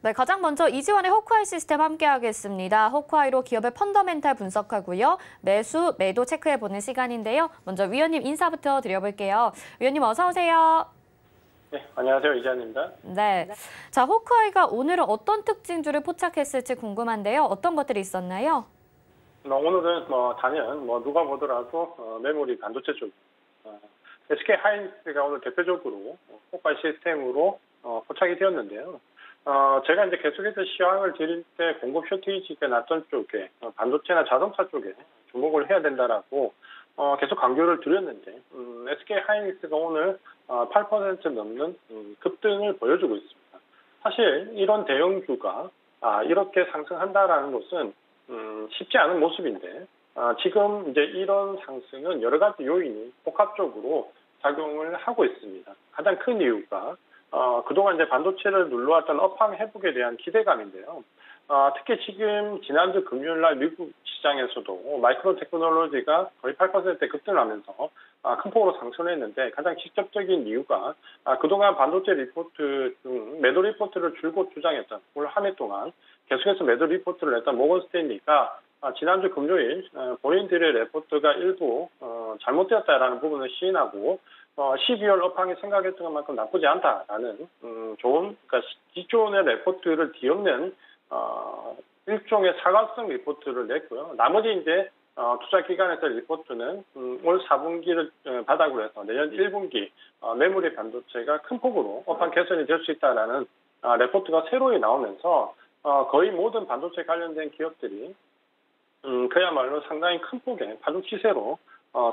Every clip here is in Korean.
네, 가장 먼저 이지원의 호크아이 시스템 함께하겠습니다. 호크아이로 기업의 펀더멘탈 분석하고요. 매수, 매도 체크해보는 시간인데요. 먼저 위원님 인사부터 드려볼게요. 위원님 어서 오세요. 네, 안녕하세요. 이지환입니다. 네, 자 호크아이가 오늘은 어떤 특징주를 포착했을지 궁금한데요. 어떤 것들이 있었나요? 오늘은 단연 누가 보더라도 메모리 반도체 쪽 SK 하이닉스가 오늘 대표적으로 호크아이 시스템으로 포착이 되었는데요. 제가 이제 계속해서 시황을 드릴 때 공급 쇼티지가 났던 쪽에 반도체나 자동차 쪽에 주목을 해야 된다라고 계속 강조를 드렸는데 SK 하이닉스가 오늘 8% 넘는 급등을 보여주고 있습니다. 사실 이런 대형주가 이렇게 상승한다라는 것은 쉽지 않은 모습인데 지금 이제 이런 상승은 여러 가지 요인이 복합적으로 작용을 하고 있습니다. 가장 큰 이유가 그동안 이제 반도체를 눌러왔던 업황 회복에 대한 기대감인데요. 특히 지금 지난주 금요일 날 미국 시장에서도 마이크론 테크놀로지가 거의 8% 급등하면서 큰 폭으로 상승했는데 가장 직접적인 이유가 그동안 반도체 리포트 중 매도 리포트를 줄곧 주장했던 올 한 해 동안 계속해서 매도 리포트를 냈던 모건 스탠리가 지난주 금요일 본인들의 레포트가 일부 잘못되었다라는 부분을 시인하고 12월 업황이 생각했던 것만큼 나쁘지 않다라는 그러니까 기존의 레포트를 뒤엎는 일종의 사과성 리포트를 냈고요. 나머지 이제 투자 기관에서 리포트는 올 4분기를 바닥으로 해서 내년 1분기 메모리 반도체가 큰 폭으로 업황 개선이 될 수 있다라는 레포트가 새로이 나오면서 거의 모든 반도체 관련된 기업들이 그야말로 상당히 큰 폭의 파동 시세로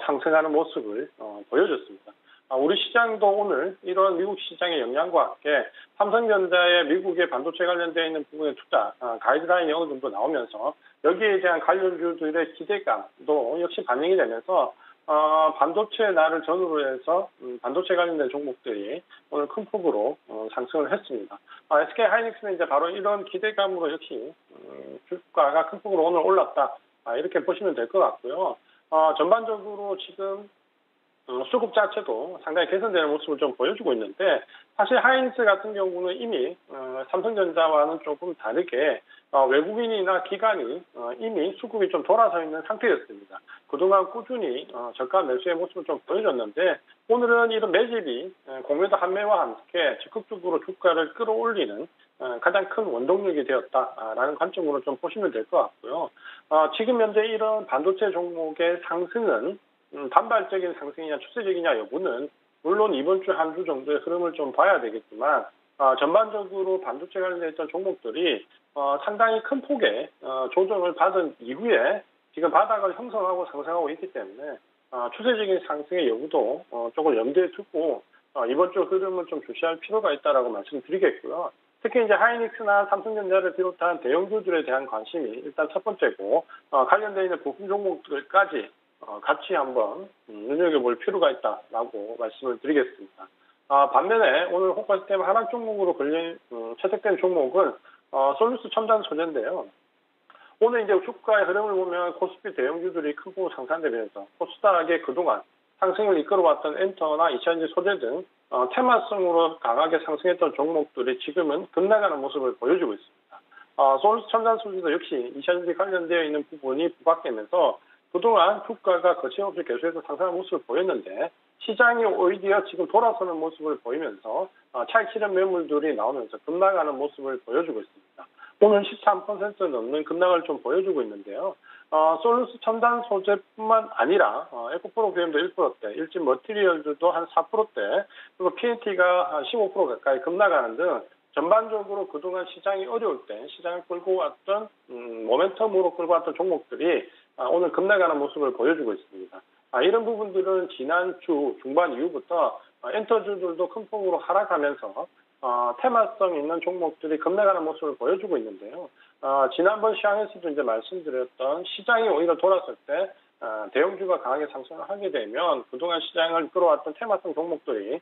상승하는 모습을 보여줬습니다. 우리 시장도 오늘 이런 미국 시장의 영향과 함께 삼성전자의 미국의 반도체 관련되어 있는 부분의 투자 가이드라인이 어느 정도 나오면서 여기에 대한 관련주들의 기대감도 역시 반영이 되면서 반도체 날을 전후로 해서 반도체 관련된 종목들이 오늘 큰 폭으로 상승을 했습니다. SK 하이닉스는 이제 바로 이런 기대감으로 역시 주가가 큰 폭으로 오늘 올랐다 이렇게 보시면 될 것 같고요. 전반적으로 지금 수급 자체도 상당히 개선되는 모습을 좀 보여주고 있는데 사실 하이닉스 같은 경우는 이미 삼성전자와는 조금 다르게 외국인이나 기관이 이미 수급이 좀 돌아서 있는 상태였습니다. 그동안 꾸준히 저가 매수의 모습을 좀 보여줬는데 오늘은 이런 매집이 공매도 한매와 함께 적극적으로 주가를 끌어올리는 가장 큰 원동력이 되었다라는 관점으로 좀 보시면 될 것 같고요. 지금 현재 이런 반도체 종목의 상승은 단발적인 상승이냐 추세적이냐 여부는 물론 이번 주 한 주 정도의 흐름을 좀 봐야 되겠지만 전반적으로 반도체 관련된 종목들이 상당히 큰 폭의 조정을 받은 이후에 지금 바닥을 형성하고 상승하고 있기 때문에 추세적인 상승의 여부도 조금 염두에 두고 이번 주 흐름을 좀 주시할 필요가 있다라고 말씀드리겠고요. 특히 이제 하이닉스나 삼성전자를 비롯한 대형주들에 대한 관심이 일단 첫 번째고 관련되어 있는 부품 종목들까지 같이 한번 눈여겨볼 필요가 있다라고 말씀을 드리겠습니다. 반면에 오늘 호가 시스템 하락 종목으로 채택된 종목은 솔루스 첨단 소재인데요. 오늘 이제 주가의 흐름을 보면 코스피 대형주들이 큰 폭으로 상승되면서 코스닥의 그동안 상승을 이끌어왔던 엔터나 2차전지 소재 등 테마성으로 강하게 상승했던 종목들이 지금은 급락하는 모습을 보여주고 있습니다. 솔루스 첨단 소재도 역시 2차전지 관련되어 있는 부분이 부각되면서 그동안 주가가 거침없이 계속해서 상승하는 모습을 보였는데 시장이 오히려 지금 돌아서는 모습을 보이면서 차익 실현 매물들이 나오면서 급락하는 모습을 보여주고 있습니다. 오늘 13% 넘는 급락을 좀 보여주고 있는데요. 솔루스 첨단 소재뿐만 아니라 에코프로그램도 1%대, 일진 머티리얼들도 한 4%대, 그리고 PNT가 15% 가까이 급락하는 등 전반적으로 그동안 시장이 어려울 때 시장을 끌고 왔던 모멘텀으로 끌고 왔던 종목들이 오늘 급락하는 모습을 보여주고 있습니다. 이런 부분들은 지난주 중반 이후부터 엔터주들도 큰 폭으로 하락하면서 테마성 있는 종목들이 급락하는 모습을 보여주고 있는데요. 지난번 시황에서도 이제 말씀드렸던 시장이 오히려 돌았을 때 대형주가 강하게 상승을 하게 되면 그동안 시장을 끌어왔던 테마성 종목들이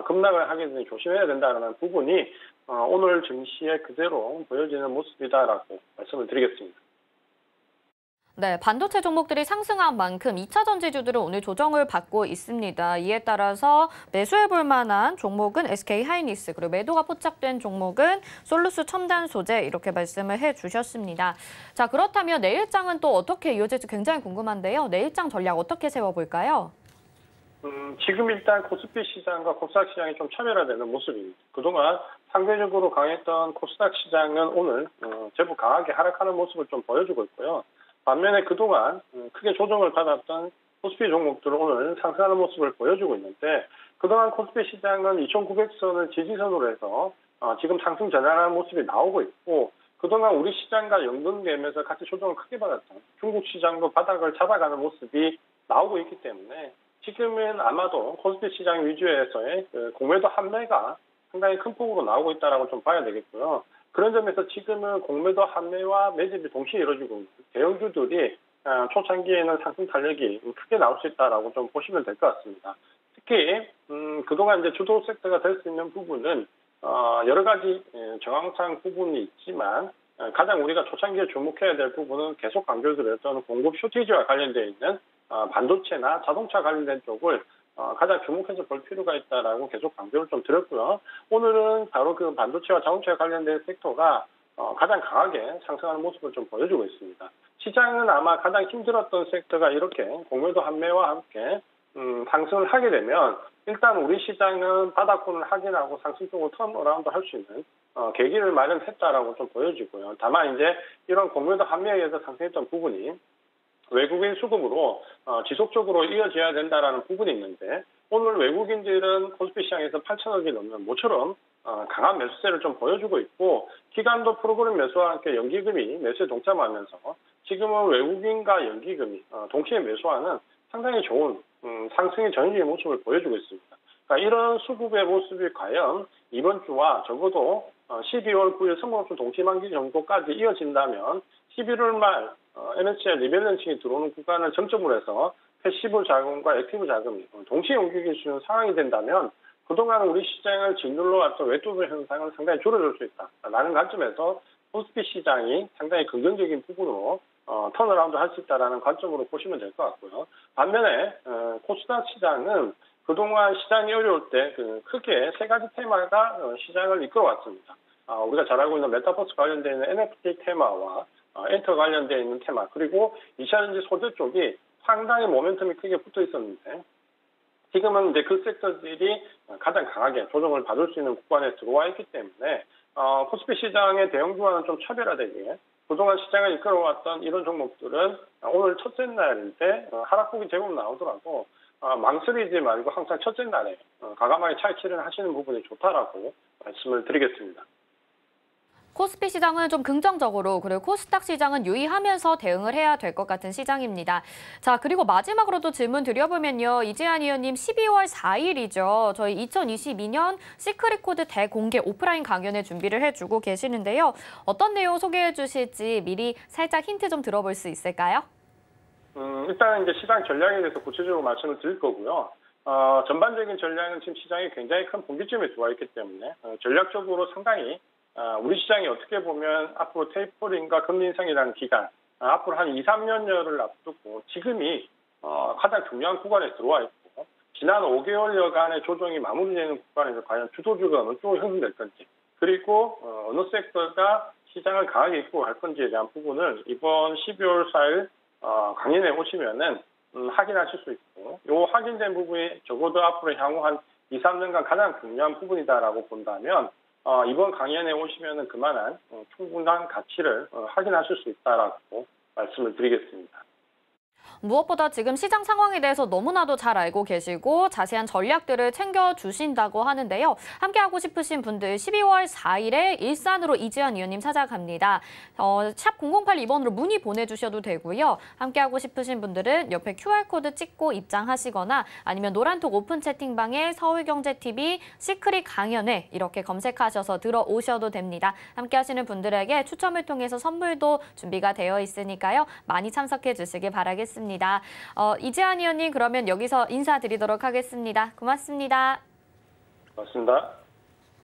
급락을 하게 되니 조심해야 된다는 부분이 오늘 증시에 그대로 보여지는 모습이다라고 말씀을 드리겠습니다. 네, 반도체 종목들이 상승한 만큼 2차 전지주들은 오늘 조정을 받고 있습니다. 이에 따라서 매수해볼 만한 종목은 SK하이닉스, 그리고 매도가 포착된 종목은 솔루스 첨단 소재 이렇게 말씀을 해주셨습니다. 자, 그렇다면 내일장은 또 어떻게 이어질지 굉장히 궁금한데요. 내일장 전략 어떻게 세워볼까요? 지금 일단 코스피 시장과 코스닥 시장이 좀 차별화되는 모습입니다. 그동안 상대적으로 강했던 코스닥 시장은 오늘 제법 강하게 하락하는 모습을 좀 보여주고 있고요. 반면에 그동안 크게 조정을 받았던 코스피 종목들은 오늘 상승하는 모습을 보여주고 있는데 그동안 코스피 시장은 2,900선을 지지선으로 해서 지금 상승 전환하는 모습이 나오고 있고 그동안 우리 시장과 연동되면서 같이 조정을 크게 받았던 중국 시장도 바닥을 잡아가는 모습이 나오고 있기 때문에 지금은 아마도 코스피 시장 위주에서의 공매도 한매가 상당히 큰 폭으로 나오고 있다고 좀 봐야 되겠고요. 그런 점에서 지금은 공매도 한매와 매집이 동시에 이루어지고 있는 대형주들이 초창기에는 상승 탄력이 크게 나올 수 있다고 좀 보시면 될 것 같습니다. 특히 그동안 이제 주도 섹터가 될 수 있는 부분은 여러 가지 정황상 부분이 있지만 가장 우리가 초창기에 주목해야 될 부분은 계속 강조드렸던 공급 쇼티지와 관련되어 있는 반도체나 자동차 관련된 쪽을 가장 주목해서 볼 필요가 있다라고 계속 강조를 좀 드렸고요. 오늘은 바로 그 반도체와 자동차 관련된 섹터가 가장 강하게 상승하는 모습을 좀 보여주고 있습니다. 시장은 아마 가장 힘들었던 섹터가 이렇게 공매도 한매와 함께 상승을 하게 되면 일단 우리 시장은 바닥권을 확인하고 상승 쪽으로 턴어라운드 할 수 있는 계기를 마련했다라고 좀 보여지고요. 다만 이제 이런 공매도 한매에 의해서 상승했던 부분이 외국인 수급으로 지속적으로 이어져야 된다라는 부분이 있는데 오늘 외국인들은 코스피 시장에서 8천억이 넘는 모처럼 강한 매수세를 좀 보여주고 있고 기관도 프로그램 매수와 함께 연기금이 매수에 동참하면서 지금은 외국인과 연기금이 동시에 매수하는 상당히 좋은 상승의 전형적인 모습을 보여주고 있습니다. 그러니까 이런 수급의 모습이 과연 이번 주와 적어도 12월 9일 선거업종 동시만기 정도까지 이어진다면 11월 말 MSCI 리밸런싱이 들어오는 구간을 정점으로 해서 패시브 자금과 액티브 자금이 동시에 움직일 수 있는 상황이 된다면 그동안 우리 시장을 짓눌러 왔던 외투도 현상은 상당히 줄어들 수 있다라는 관점에서 코스피 시장이 상당히 긍정적인 부분으로 턴어라운드 할 수 있다라는 관점으로 보시면 될 것 같고요. 반면에 코스닥 시장은 그동안 시장이 어려울 때 크게 세 가지 테마가 시장을 이끌어왔습니다. 우리가 잘 알고 있는 메타버스 관련되어 있는 NFT 테마와 엔터 관련되어 있는 테마 그리고 2차전지 소재 쪽이 상당히 모멘텀이 크게 붙어 있었는데 지금은 이제 그 섹터들이 가장 강하게 조정을 받을 수 있는 구간에 들어와 있기 때문에 코스피 시장의 대형주와는 좀 차별화되게 그동안 시장을 이끌어왔던 이런 종목들은 오늘 첫째 날인데 하락폭이 제법 나오더라도 망설이지 말고 항상 첫째 날에 과감하게 차익 하시는 부분이 좋다라고 말씀을 드리겠습니다. 코스피 시장은 좀 긍정적으로 그리고 코스닥 시장은 유의하면서 대응을 해야 될 것 같은 시장입니다. 자, 그리고 마지막으로도 질문 드려보면요. 이재한 의원님 12월 4일이죠. 저희 2022년 시크릿코드 대공개 오프라인 강연회 준비를 해주고 계시는데요. 어떤 내용 소개해 주실지 미리 살짝 힌트 좀 들어볼 수 있을까요? 일단 이제 시장 전략에 대해서 구체적으로 말씀을 드릴 거고요. 전반적인 전략은 지금 시장이 굉장히 큰 분기점에 들어와 있기 때문에 전략적으로 상당히 우리 시장이 어떻게 보면 앞으로 테이퍼링과 금리 인상이라는 기간, 앞으로 한 2, 3년여를 앞두고 지금이 가장 중요한 구간에 들어와 있고 지난 5개월여간의 조정이 마무리되는 구간에서 과연 주도주가 어느 쪽으로 형성될 건지 그리고 어느 섹터가 시장을 강하게 이끌고 갈 건지에 대한 부분을 이번 12월 4일 강연에 오시면은 확인하실 수 있고 이 확인된 부분이 적어도 앞으로 향후 한 2, 3년간 가장 중요한 부분이다라고 본다면 이번 강연에 오시면은 그만한 충분한 가치를 확인하실 수 있다라고 말씀을 드리겠습니다. 무엇보다 지금 시장 상황에 대해서 너무나도 잘 알고 계시고 자세한 전략들을 챙겨주신다고 하는데요. 함께하고 싶으신 분들 12월 4일에 일산으로 이재한 의원님 찾아갑니다. 샵 0082번으로 문의 보내주셔도 되고요. 함께하고 싶으신 분들은 옆에 QR코드 찍고 입장하시거나 아니면 노란톡 오픈 채팅방에 서울경제TV 시크릿 강연회 이렇게 검색하셔서 들어오셔도 됩니다. 함께하시는 분들에게 추첨을 통해서 선물도 준비가 되어 있으니까요. 많이 참석해 주시길 바라겠습니다. 이재한 의원님 그러면 여기서 인사드리도록 하겠습니다. 고맙습니다. 고맙습니다.